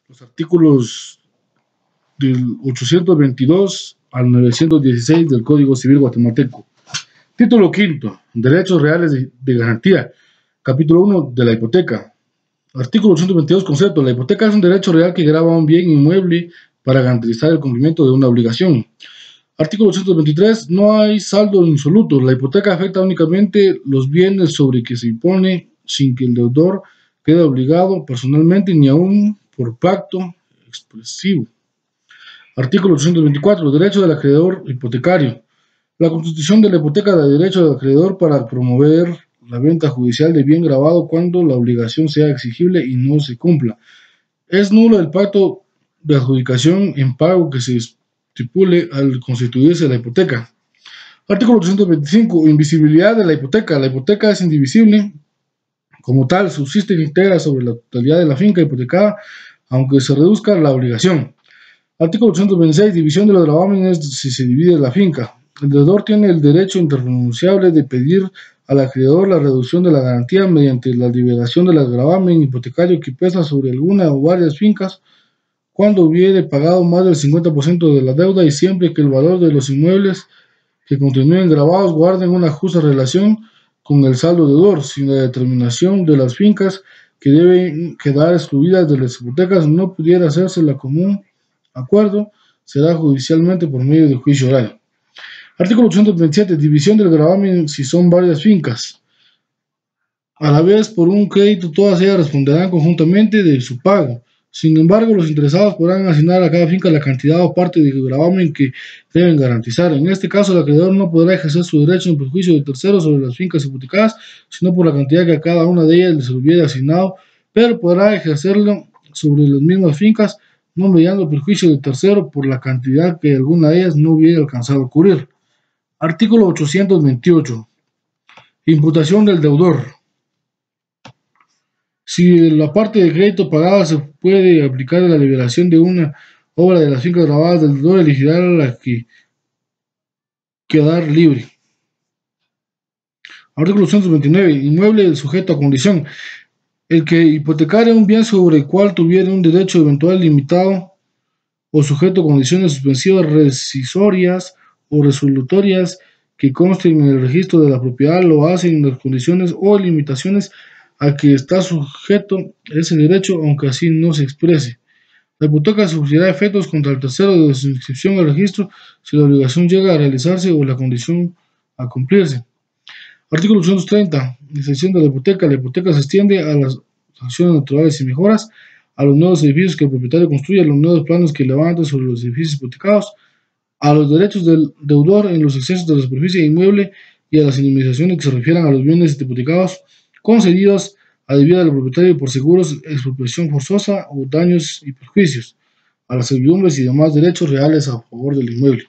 los artículos del 822 al 916 del Código Civil guatemalteco. Título quinto, derechos reales de garantía. Capítulo 1 de la hipoteca. Artículo 822, concepto. La hipoteca es un derecho real que grava un bien inmueble para garantizar el cumplimiento de una obligación. Artículo 823, no hay saldo insoluto. La hipoteca afecta únicamente los bienes sobre que se impone sin que el deudor quede obligado personalmente ni aún por pacto expresivo. Artículo 824, derecho del acreedor hipotecario. La constitución de la hipoteca da derecho del acreedor para promover la venta judicial de bien grabado cuando la obligación sea exigible y no se cumpla. Es nulo el pacto de adjudicación en pago que se estipule al constituirse la hipoteca. Artículo 825. Invisibilidad de la hipoteca. La hipoteca es indivisible. Como tal, subsiste e integra sobre la totalidad de la finca hipotecada, aunque se reduzca la obligación. Artículo 826. División de los gravámenes si se divide la finca. El deudor tiene el derecho irrenunciable de pedir al acreedor la reducción de la garantía mediante la liberación del gravamen hipotecario que pesa sobre alguna o varias fincas cuando hubiere pagado más del 50% de la deuda y siempre que el valor de los inmuebles que continúen grabados guarden una justa relación con el saldo deudor, sin la determinación de las fincas que deben quedar excluidas de las hipotecas no pudiera hacerse la común acuerdo, será judicialmente por medio de juicio oral. Artículo 827. División del gravamen si son varias fincas. A la vez, por un crédito, todas ellas responderán conjuntamente de su pago. Sin embargo, los interesados podrán asignar a cada finca la cantidad o parte de gravamen que deben garantizar. En este caso, el acreedor no podrá ejercer su derecho en perjuicio de terceros sobre las fincas hipotecadas, sino por la cantidad que a cada una de ellas les hubiera asignado, pero podrá ejercerlo sobre las mismas fincas, no mediando perjuicio de tercero por la cantidad que alguna de ellas no hubiera alcanzado a cubrir. Artículo 828. Imputación del deudor. Si la parte de crédito pagada se puede aplicar a la liberación de una obra de las fincas grabadas del deudor, elegirá la que quedar libre. Artículo 829. Inmueble sujeto a condición. El que hipotecaria un bien sobre el cual tuviera un derecho eventual limitado o sujeto a condiciones suspensivas, rescisorias o resolutorias que consten en el registro de la propiedad lo hacen en las condiciones o limitaciones a que está sujeto ese derecho, aunque así no se exprese. La hipoteca sufrirá efectos contra el tercero de su inscripción al registro si la obligación llega a realizarse o la condición a cumplirse. Artículo 830. Excepción de la hipoteca. La hipoteca se extiende a las acciones naturales y mejoras, a los nuevos edificios que el propietario construye, a los nuevos planos que levanta sobre los edificios hipotecados, a los derechos del deudor en los excesos de la superficie inmueble y a las indemnizaciones que se refieran a los bienes hipotecados concedidos a debida del propietario por seguros, expropiación forzosa o daños y perjuicios, a las servidumbres y demás derechos reales a favor del inmueble.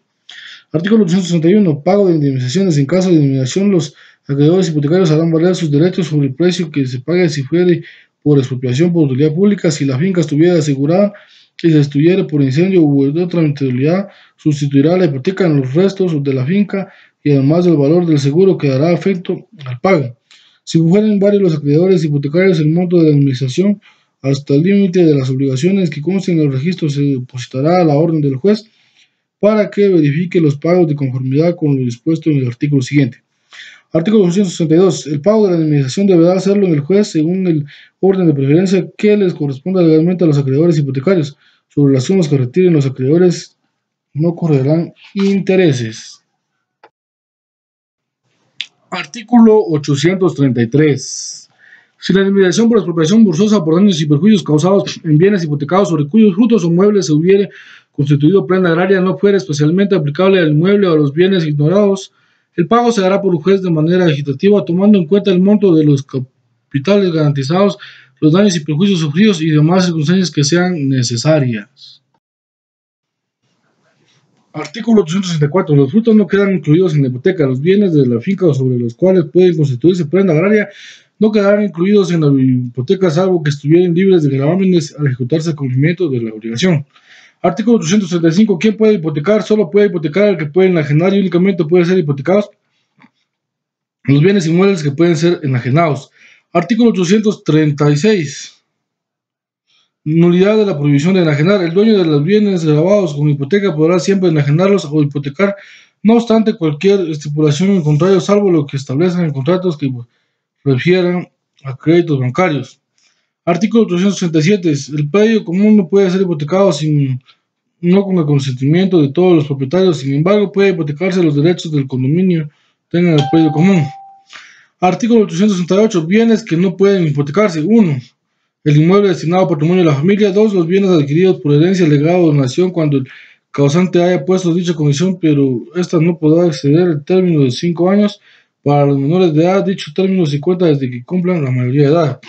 Artículo 861. Pago de indemnizaciones. En caso de indemnización, los acreedores hipotecarios harán valer sus derechos sobre el precio que se pague si fuere por expropiación por utilidad pública, si la finca estuviera asegurada y se destruyera por incendio u de otra eventualidad, sustituirá la hipoteca en los restos de la finca y además del valor del seguro que dará efecto al pago. Si fueren varios los acreedores hipotecarios, el monto de la indemnización hasta el límite de las obligaciones que consten en el registro se depositará a la orden del juez para que verifique los pagos de conformidad con lo dispuesto en el artículo siguiente. Artículo 262. El pago de la indemnización deberá hacerlo en el juez según el orden de preferencia que les corresponda legalmente a los acreedores hipotecarios. Sobre las sumas que retiren los acreedores no correrán intereses. Artículo 833. Si la indemnización por expropiación forzosa por daños y perjuicios causados en bienes hipotecados sobre cuyos frutos o muebles se hubiere constituido prenda agraria no fuera especialmente aplicable al inmueble o a los bienes ignorados, el pago se hará por un juez de manera equitativa, tomando en cuenta el monto de los capitales garantizados, los daños y perjuicios sufridos y demás circunstancias que sean necesarias. Artículo 864. Los frutos no quedan incluidos en la hipoteca. Los bienes de la finca sobre los cuales pueden constituirse prenda agraria no quedarán incluidos en la hipoteca salvo que estuvieran libres de gravámenes al ejecutarse el cumplimiento de la obligación. Artículo 835. ¿Quién puede hipotecar? Solo puede hipotecar el que puede enajenar y únicamente puede ser hipotecados los bienes inmuebles que pueden ser enajenados. Artículo 836. Nulidad de la prohibición de enajenar. El dueño de los bienes grabados con hipoteca podrá siempre enajenarlos o hipotecar, no obstante cualquier estipulación en contrario, salvo lo que establezcan en contratos que refieran a créditos bancarios. Artículo 367. El predio común no puede ser hipotecado no con el consentimiento de todos los propietarios. Sin embargo, puede hipotecarse los derechos del condominio tengan el predio común. Artículo 868. Bienes que no pueden hipotecarse. 1. El inmueble destinado a patrimonio de la familia. 2. Los bienes adquiridos por herencia, legado o donación cuando el causante haya puesto dicha condición, pero ésta no podrá exceder el término de 5 años. Para los menores de edad, dicho término se cuenta desde que cumplan la mayoría de edad.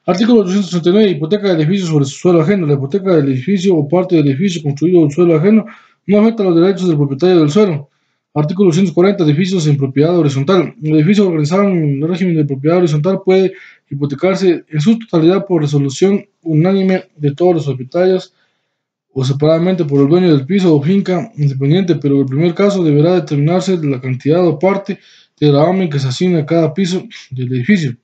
Artículo 869. Hipoteca del edificio sobre su suelo ajeno. La hipoteca del edificio o parte del edificio construido en suelo ajeno no afecta los derechos del propietario del suelo. Artículo 240. Edificios en propiedad horizontal. El edificio organizado en el régimen de propiedad horizontal puede hipotecarse en su totalidad por resolución unánime de todos los propietarios o separadamente por el dueño del piso o finca independiente, pero en el primer caso deberá determinarse la cantidad o parte de gravamen que se asigne a cada piso del edificio.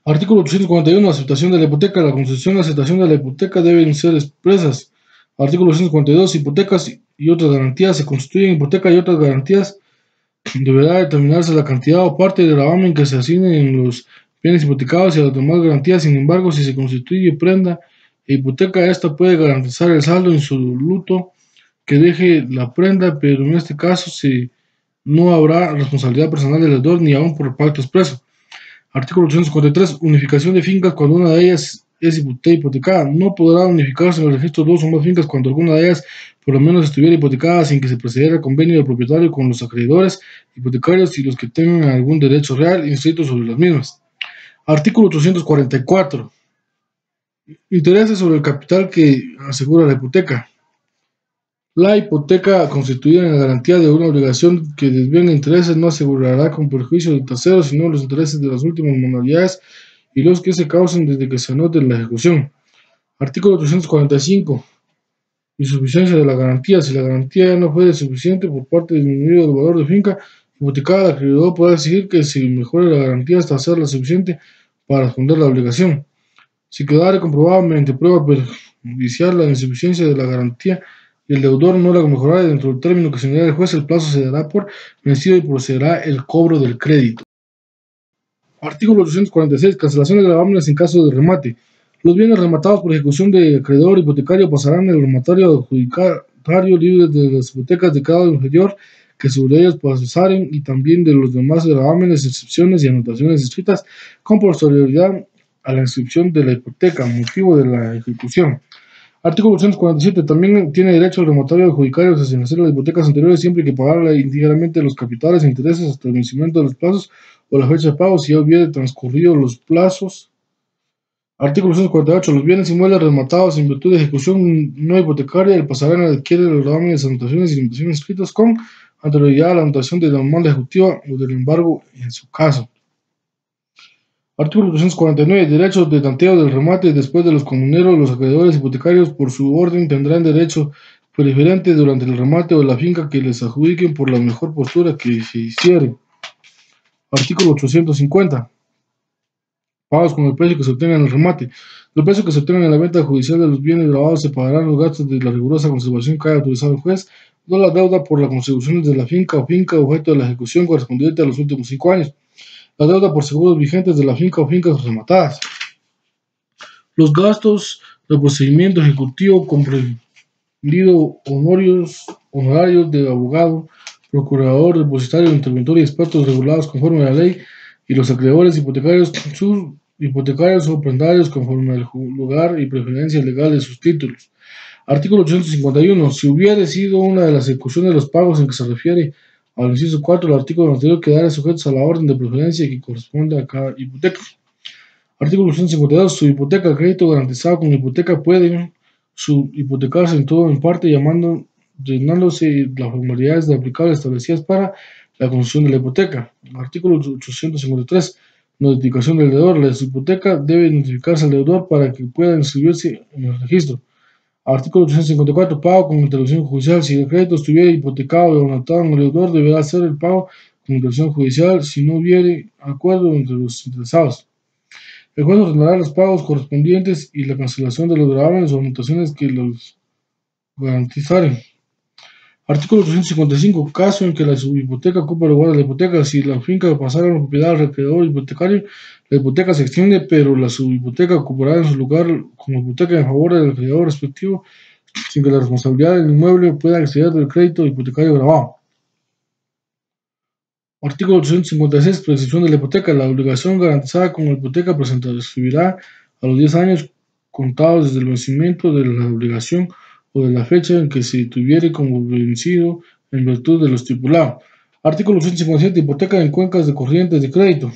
Artículo 841. Aceptación de la hipoteca. La concesión y aceptación de la hipoteca deben ser expresas. Artículo 842. Hipotecas y otras garantías. Se constituyen hipoteca y otras garantías. Deberá determinarse la cantidad o parte de gravamen que se asigne en los bienes hipotecados y a las demás garantías. Sin embargo, si se constituye prenda e hipoteca, esta puede garantizar el saldo insoluto que deje la prenda, pero en este caso no habrá responsabilidad personal del deudor ni aún por pacto expreso. Artículo 853. Unificación de fincas cuando una de ellas es hipotecada. No podrá unificarse en el registro dos o más fincas cuando alguna de ellas por lo menos estuviera hipotecada sin que se procediera al convenio del propietario con los acreedores hipotecarios y los que tengan algún derecho real inscrito sobre las mismas. Artículo 844. Intereses sobre el capital que asegura la hipoteca. La hipoteca constituida en la garantía de una obligación que desviene intereses no asegurará con perjuicio de terceros, sino los intereses de las últimas modalidades y los que se causen desde que se anote la ejecución. Artículo 345. Insuficiencia de la garantía. Si la garantía no fuere suficiente por parte del individuo del valor de finca hipotecada, el acreedor podrá exigir que se mejore la garantía hasta hacerla suficiente para responder la obligación. Si quedare comprobado mediante prueba perjudicial la insuficiencia de la garantía y el deudor no la mejorará dentro del término que señala el juez, el plazo se dará por vencido y procederá el cobro del crédito. Artículo 846. Cancelación de gravámenes en caso de remate. Los bienes rematados por ejecución de acreedor hipotecario pasarán al rematario adjudicatario libre de las hipotecas de grado inferior que sobre ellos pasaren y también de los demás gravámenes, excepciones y anotaciones escritas con posterioridad a la inscripción de la hipoteca, motivo de la ejecución. Artículo 847. También tiene derecho el rematario adjudicario a deshacer las hipotecas anteriores siempre que pagarle íntegramente los capitales e intereses hasta el vencimiento de los plazos o la fecha de pago si ya hubiera transcurrido los plazos. Artículo 148. Los bienes inmuebles rematados en virtud de ejecución no hipotecaria el pasarán a adquirir los gravámenes, anotaciones y limitaciones escritas con anterioridad a la anotación de la demanda ejecutiva o del embargo en su caso. Artículo 249. Derechos de tanteo del remate. Después de los comuneros, los acreedores hipotecarios por su orden tendrán derecho preferente durante el remate o la finca que les adjudiquen por la mejor postura que se hiciere. Artículo 850. Pagos con el precio que se obtenga en el remate. Del precio que se obtenga en la venta judicial de los bienes grabados se pagarán los gastos de la rigurosa conservación que haya autorizado el juez, no la deuda por las contribuciones de la finca objeto de la ejecución correspondiente a los últimos 5 años. La deuda por seguros vigentes de la finca o fincas rematadas. Los gastos del procedimiento ejecutivo comprendido honorarios de abogado, procurador, depositario, interventor y expertos regulados conforme a la ley y los acreedores hipotecarios, sus hipotecarios o prendarios conforme al lugar y preferencia legal de sus títulos. Artículo 851. Si hubiera sido una de las ejecuciones de los pagos en que se refiere al inciso 4 del artículo anterior, quedará sujetos a la orden de preferencia que corresponde a cada hipoteca. Artículo 152. Su hipoteca, el crédito garantizado con hipoteca puede subhipotecarse en todo o en parte llenándose las formalidades aplicables establecidas para la concesión de la hipoteca. Artículo 853. Notificación del deudor. La hipoteca debe notificarse al deudor para que pueda inscribirse en el registro. Artículo 854. Pago con intervención judicial. Si el crédito estuviera hipotecado o anotado en el deudor, deberá hacer el pago con intervención judicial si no hubiere acuerdo entre los interesados. El juez ordenará los pagos correspondientes y la cancelación de los gravámenes o anotaciones que los garantizaren. Artículo 855. Caso en que la subhipoteca ocupe el lugar de la hipoteca, si la finca pasara a la propiedad del requeridor hipotecario, la hipoteca se extiende, pero la subhipoteca ocupará en su lugar como hipoteca en favor del acreedor respectivo, sin que la responsabilidad del inmueble pueda exceder del crédito hipotecario grabado. Artículo 856. Prescripción de la hipoteca. La obligación garantizada con la hipoteca prescribirá a los 10 años contados desde el vencimiento de la obligación o de la fecha en que se tuviere como vencido en virtud de lo estipulado. Artículo 857. Hipoteca en cuencas de corrientes de crédito.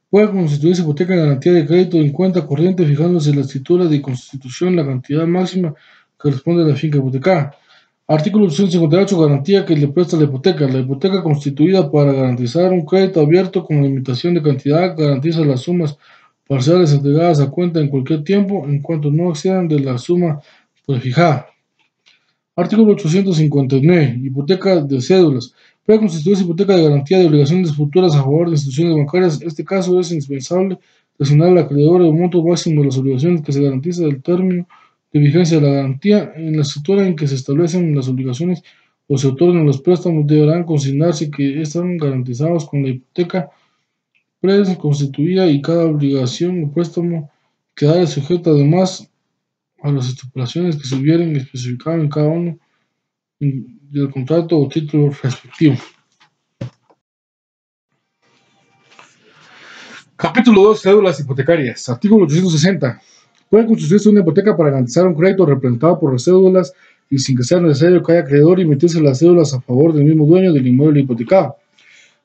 Puede constituirse hipoteca en garantía de crédito en cuenta corriente, fijándose en la escritura de constitución la cantidad máxima que corresponde a la finca hipotecada. Artículo 858. Garantía que le presta la hipoteca. La hipoteca constituida para garantizar un crédito abierto con limitación de cantidad garantiza las sumas parciales entregadas a cuenta en cualquier tiempo, en cuanto no excedan de la suma prefijada. Artículo 859. Hipoteca de cédulas. Puede constituirse hipoteca de garantía de obligaciones futuras a favor de instituciones bancarias. Este caso es indispensable designar al acreedor el monto máximo de las obligaciones que se garantiza del término de vigencia de la garantía. En la escritura en que se establecen las obligaciones o se otorgan los préstamos deberán consignarse que están garantizados con la hipoteca constituida y cada obligación o préstamo quedará sujeta además a las estipulaciones que se hubieran especificado en cada uno del contrato o título respectivo. Capítulo 2. Cédulas hipotecarias. Artículo 860. Puede constituirse una hipoteca para garantizar un crédito representado por las cédulas y sin que sea necesario que haya acreedor y emitirse las cédulas a favor del mismo dueño del inmueble hipotecado.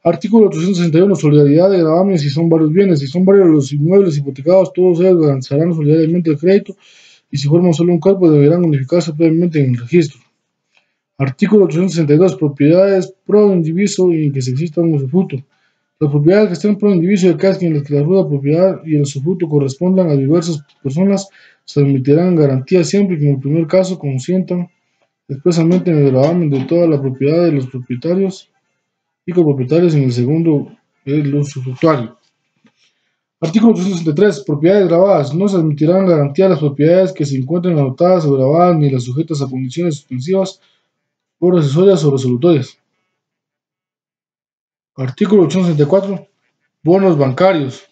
Artículo 861. Solidaridad de gravamen si son varios bienes. Si son varios los inmuebles hipotecados, todos ellos garantizarán solidariamente el crédito y si forman solo un cuerpo deberán unificarse previamente en el registro. Artículo 862. Propiedades pro indiviso y en que se exista un usufructo. Las propiedades que estén pro indiviso de cada quien en las que la rueda propiedad y el usufructo correspondan a diversas personas se admitirán garantía siempre que en el primer caso consientan expresamente en el gravamen de toda la propiedad de los propietarios y copropietarios, en el segundo el usufructuario. Artículo 863. Propiedades grabadas. No se admitirán garantía a las propiedades que se encuentren anotadas o grabadas ni las sujetas a condiciones suspensivas o accesorias o resolutorias. Artículo 864. Bonos bancarios.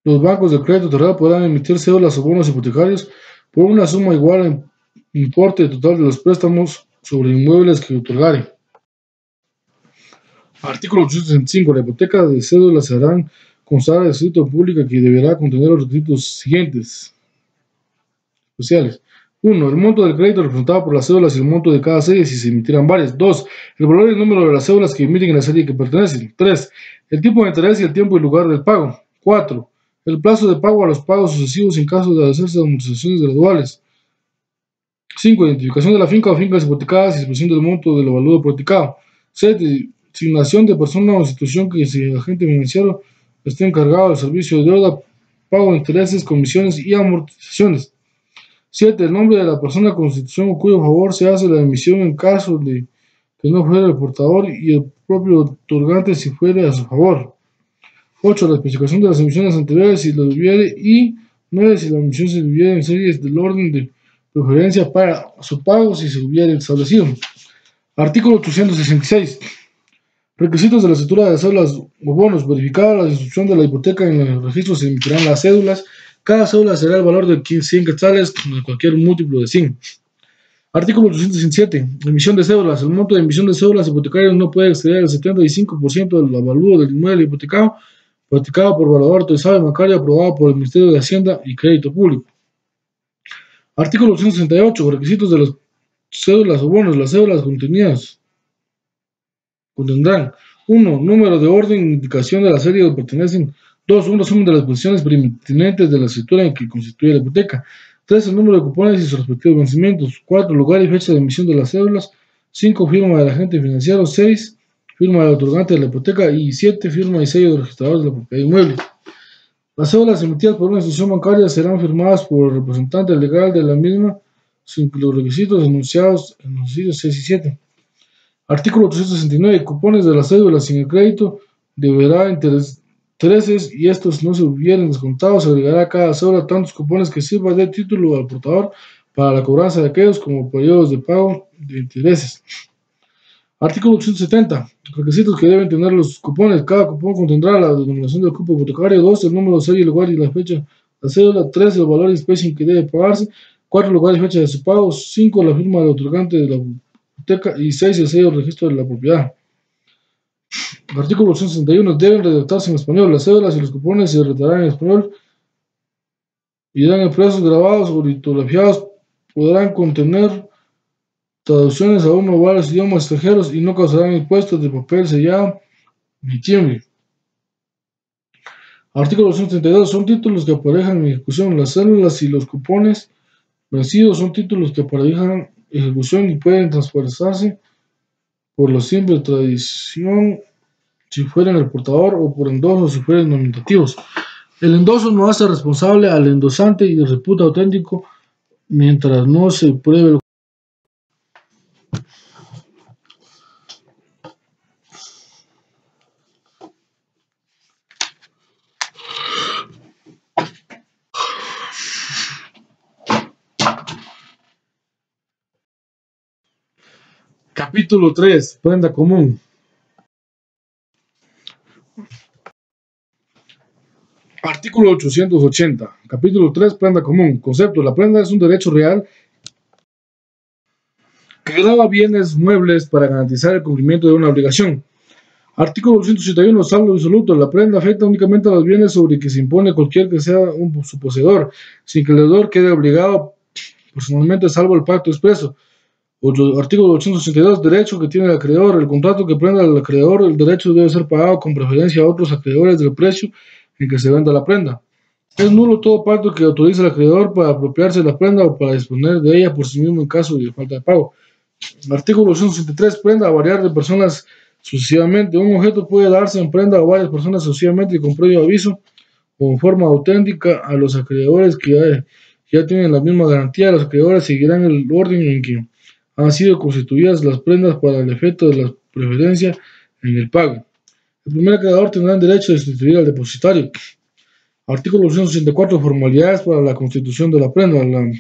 Los bancos de crédito otorgado podrán emitir cédulas o bonos hipotecarios por una suma igual en importe total de los préstamos sobre inmuebles que otorgaren. Artículo 865. La hipoteca de cédulas se harán constar de escrito pública que deberá contener los requisitos siguientes especiales. 1. El monto del crédito representado por las cédulas y el monto de cada serie si se emitirán varias. 2. El valor y el número de las cédulas que emiten en la serie que pertenecen. 3. El tipo de interés y el tiempo y lugar del pago. 4. El plazo de pago a los pagos sucesivos en caso de hacerse amortizaciones graduales. 5. Identificación de la finca o fincas hipotecadas y expresión del monto del avalúo hipotecado. 7. Designación de persona o institución que si el agente financiero esté encargado del servicio de deuda, pago de intereses, comisiones y amortizaciones. 7. El nombre de la persona con institución o cuyo favor se hace la emisión en caso de que no fuera el portador y el propio otorgante si fuere a su favor. 8. La especificación de las emisiones anteriores si lo hubiere y 9. Si la emisión se hubiera en series del orden de preferencia para su pago si se hubiera establecido. Artículo 866. Requisitos de la escritura de cédulas o bonos. Verificada la instrucción de la hipoteca en el registro se emitirán las cédulas. Cada cédula será el valor de 100 quetzales de cualquier múltiplo de 100. Artículo 867. Emisión de cédulas. El monto de emisión de cédulas hipotecarias no puede exceder el 75% del avalúo del inmueble hipotecado por valor autorizado bancario aprobado por el Ministerio de Hacienda y Crédito Público. Artículo 868. Requisitos de las cédulas o bonos. Las cédulas contendrán 1. Número de orden, indicación de la serie donde pertenecen. 2. Un resumen de las posiciones pertinentes de la escritura en que constituye la hipoteca. 3. El número de cupones y sus respectivos vencimientos. 4. Lugar y fecha de emisión de las cédulas. 5. Firma del agente financiero. 6. Firma del otorgante de la hipoteca. Y 7. Firma y sello del registrador de la propiedad inmueble. Las cédulas emitidas por una institución bancaria serán firmadas por el representante legal de la misma, sin los requisitos enunciados en los incisos 6 y 7. Artículo 869. Cupones de las cédulas sin el crédito deberá intereses y estos no se hubieran descontado, se agregará a cada cédula tantos cupones que sirva de título al portador para la cobranza de aquellos como periodos de pago de intereses. Artículo 170. Requisitos que deben tener los cupones. Cada cupón contendrá la denominación del cupo hipotecario, 2, el número, serie, lugar y la fecha, la cédula, 3, el valor y especie en que debe pagarse, 4, lugar y fecha de su pago, 5, la firma del otorgante de la hipoteca y 6, el sello del registro de la propiedad. Artículo 161. Deben redactarse en español. Las cédulas y los cupones se redactarán en español y irán impresos, grabados o litografiados. Podrán contener traducciones a uno o varios idiomas extranjeros y no causarán impuestos de papel sellado ni timbre. Artículo 132. Son títulos que aparejan en ejecución. Las cédulas y los cupones vencidos son títulos que aparejan en ejecución y pueden transversarse por la simple tradición si fueran el portador o por endoso si fueran nominativos. El endoso no hace responsable al endosante y reputa auténtico mientras no se pruebe el. Capítulo 3. Prenda común. Artículo 880. Capítulo 3. Prenda común. Concepto. La prenda es un derecho real que grava bienes muebles para garantizar el cumplimiento de una obligación. Artículo 281. Saldo disoluto. La prenda afecta únicamente a los bienes sobre que se impone cualquier que sea su poseedor, sin que el deudor quede obligado personalmente salvo el pacto expreso. Artículo 882. Derecho que tiene el acreedor. El contrato que prenda al acreedor, el derecho debe ser pagado con preferencia a otros acreedores del precio en que se venda la prenda. Es nulo todo pacto que autorice al acreedor para apropiarse de la prenda o para disponer de ella por sí mismo en caso de falta de pago. Artículo 163. Prenda a variar de personas sucesivamente. Un objeto puede darse en prenda a varias personas sucesivamente y con previo aviso o en forma auténtica a los acreedores que ya tienen la misma garantía. Los acreedores seguirán el orden en que han sido constituidas las prendas para el efecto de la preferencia en el pago. El primer acreedor tendrá el derecho de sustituir al depositario. Artículo 164. Formalidades para la constitución de la prenda. La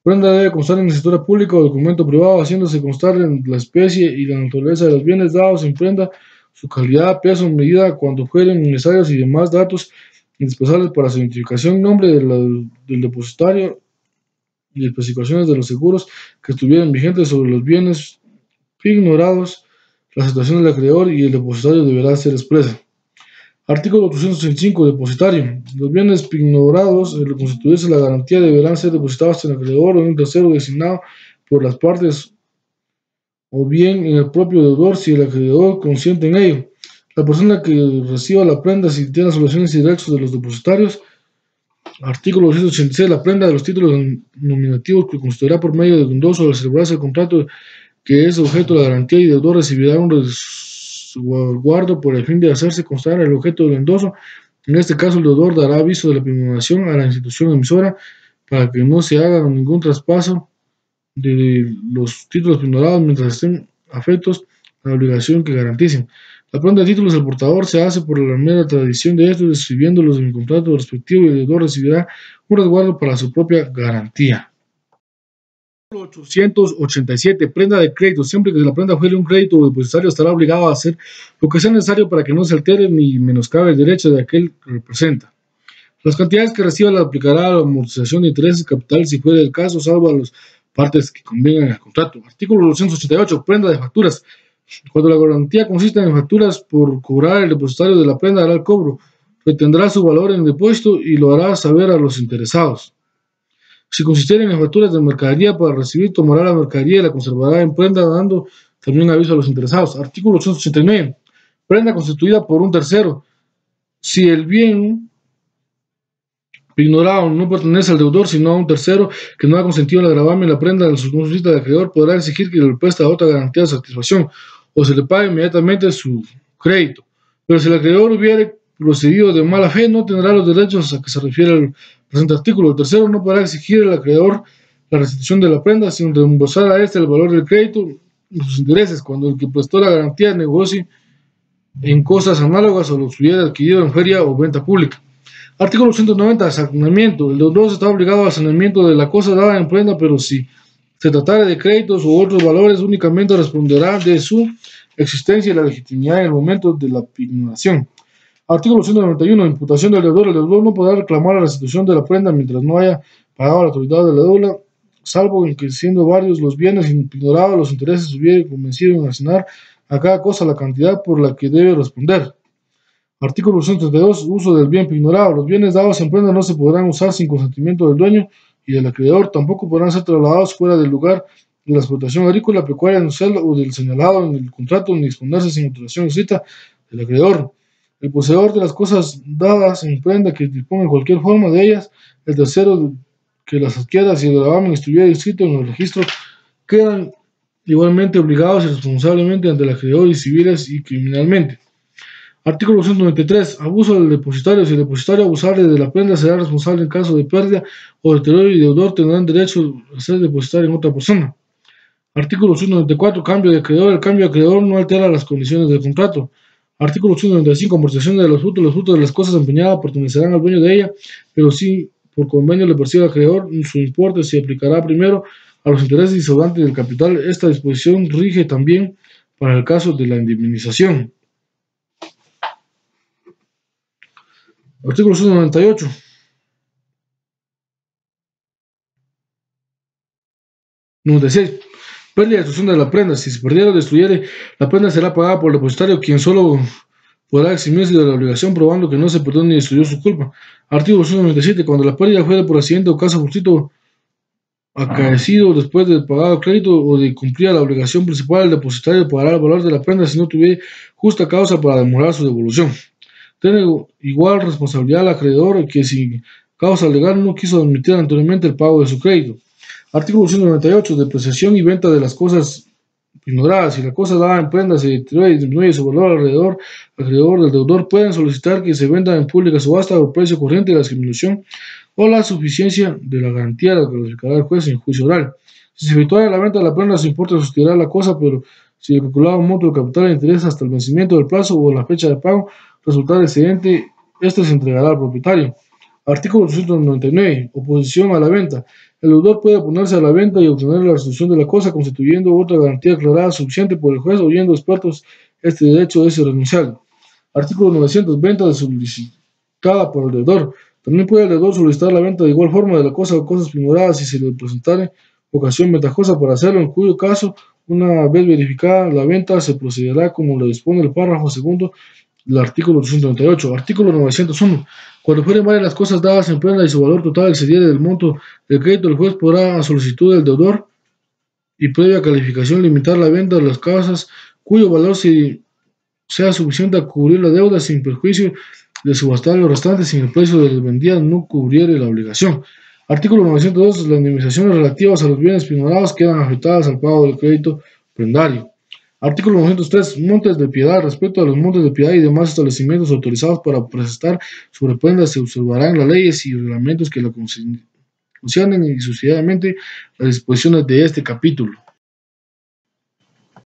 prenda debe constar en escritura pública o documento privado, haciéndose constar en la especie y la naturaleza de los bienes dados en prenda, su calidad, peso, medida, cuando fueren necesarios y demás datos indispensables para su identificación, nombre del depositario y especificaciones de los seguros que estuvieran vigentes sobre los bienes pignorados. La situación del acreedor y el depositario deberá ser expresa. Artículo 865. Depositario. Los bienes pignorados, al constituirse la garantía, deberán ser depositados en el acreedor o en un tercero designado por las partes o bien en el propio deudor si el acreedor consiente en ello. La persona que reciba la prenda si tiene las obligaciones y derechos de los depositarios. Artículo 286. La prenda de los títulos nominativos que constituirá por medio de un endoso al celebrarse el contrato que es objeto de la garantía y el deudor recibirá un resguardo por el fin de hacerse constar el objeto del endoso. En este caso, el deudor dará aviso de la pignoración a la institución emisora para que no se haga ningún traspaso de los títulos pignorados mientras estén afectos a la obligación que garanticen. La prenda de títulos del portador se hace por la mera tradición de estos, escribiéndolos en el contrato respectivo, y el deudor recibirá un resguardo para su propia garantía. 887. Prenda de crédito. Siempre que la prenda fuere un crédito o depositario estará obligado a hacer lo que sea necesario para que no se altere ni menoscabe el derecho de aquel que representa. Las cantidades que reciba las aplicará a la amortización de intereses capitales si fuera el caso, salvo a las partes que convengan en el contrato. Artículo 288. Prenda de facturas. Cuando la garantía consista en facturas por cobrar, el depositario de la prenda hará el cobro, retendrá su valor en depósito y lo hará saber a los interesados. Si consistieren en facturas de mercadería para recibir, tomará la mercadería y la conservará en prenda, dando también aviso a los interesados. Artículo 889. Prenda constituida por un tercero. Si el bien ignorado no pertenece al deudor, sino a un tercero que no ha consentido el gravamen, la prenda de su consulta del acreedor podrá exigir que le preste otra garantía de satisfacción o se le pague inmediatamente su crédito. Pero si el acreedor hubiere procedido de mala fe, no tendrá los derechos a que se refiere el presente artículo. El tercero no podrá exigir al acreedor la restitución de la prenda sin reembolsar a este el valor del crédito y sus intereses cuando el que prestó la garantía negocie en cosas análogas o los hubiera adquirido en feria o venta pública. Artículo 190. Saneamiento. El deudor está obligado al saneamiento de la cosa dada en prenda, pero si se tratara de créditos u otros valores, únicamente responderá de su existencia y la legitimidad en el momento de la pignoración. Artículo 191. Imputación del deudor. El deudor no podrá reclamar la restitución de la prenda mientras no haya pagado a la autoridad de la deuda, salvo en que, siendo varios los bienes ignorados, los intereses hubiera convencido en asignar a cada cosa la cantidad por la que debe responder. Artículo 132. Uso del bien ignorado. Los bienes dados en prenda no se podrán usar sin consentimiento del dueño y del acreedor. Tampoco podrán ser trasladados fuera del lugar de la explotación agrícola, pecuaria, industrial o del señalado en el contrato, ni exponerse sin autorización escrita del acreedor. El poseedor de las cosas dadas en prenda que disponga en cualquier forma de ellas, el tercero que las adquiera, si el gravamen estuviera inscrito en el registro, quedan igualmente obligados y responsablemente ante el acreedor y civiles y criminalmente. Artículo 193. Abuso del depositario. Si el depositario abusare de la prenda, será responsable en caso de pérdida o deterioro y deudor tendrán derecho a ser depositario en otra persona. Artículo 194. Cambio de acreedor. El cambio de acreedor no altera las condiciones del contrato. Artículo 195. Amortización de los frutos. Los frutos de las cosas empeñadas pertenecerán al dueño de ella, pero si por convenio le percibe al acreedor, su importe se aplicará primero a los intereses disolvantes del capital. Esta disposición rige también para el caso de la indemnización. Artículo 198. Número 16. Pérdida y destrucción de la prenda. Si se perdiera o destruyere, la prenda será pagada por el depositario, quien solo podrá eximirse de la obligación probando que no se perdió ni destruyó su culpa. Artículo 197. Cuando la pérdida fuera por accidente o caso fortuito acaecido después de pagado el crédito o de cumplir la obligación principal, el depositario pagará el valor de la prenda si no tuviera justa causa para demorar su devolución. Tiene igual responsabilidad al acreedor que si causa legal no quiso admitir anteriormente el pago de su crédito. Artículo 198. Depreciación y venta de las cosas ignoradas. Si la cosa dada en prenda se deteriora y disminuye su valor, alrededor, el acreedor del deudor pueden solicitar que se venda en pública subasta por precio corriente de la disminución o la suficiencia de la garantía la calificará el juez en juicio oral. Si se efectuara la venta de la prenda, su importe sustituirá la cosa, pero si el calculado monto del capital de interés hasta el vencimiento del plazo o la fecha de pago resultar excedente, este se entregará al propietario. Artículo 299. Oposición a la venta. El deudor puede oponerse a la venta y obtener la restitución de la cosa constituyendo otra garantía declarada suficiente por el juez, oyendo expertos este derecho es irrenunciable. Artículo 900. Venta solicitada por el deudor. También puede el deudor solicitar la venta de igual forma de la cosa o cosas ignoradas si se le presentare ocasión ventajosa para hacerlo, en cuyo caso, una vez verificada la venta, se procederá como lo dispone el párrafo segundo del artículo 298. Artículo 901. Cuando fueren varias las cosas dadas en prenda y su valor total excediere del monto del crédito, el juez podrá, a solicitud del deudor y previa calificación, limitar la venta de las casas cuyo valor sea suficiente a cubrir la deuda sin perjuicio de subastar los restantes sin el precio de las vendidas no cubriere la obligación. Artículo 902. Las indemnizaciones relativas a los bienes pignorados quedan afectadas al pago del crédito prendario. Artículo 903. Montes de piedad. Respecto a los montes de piedad y demás establecimientos autorizados para prestar sobre prendas, se observarán las leyes y reglamentos que la conciernen y sucesivamente las disposiciones de este capítulo.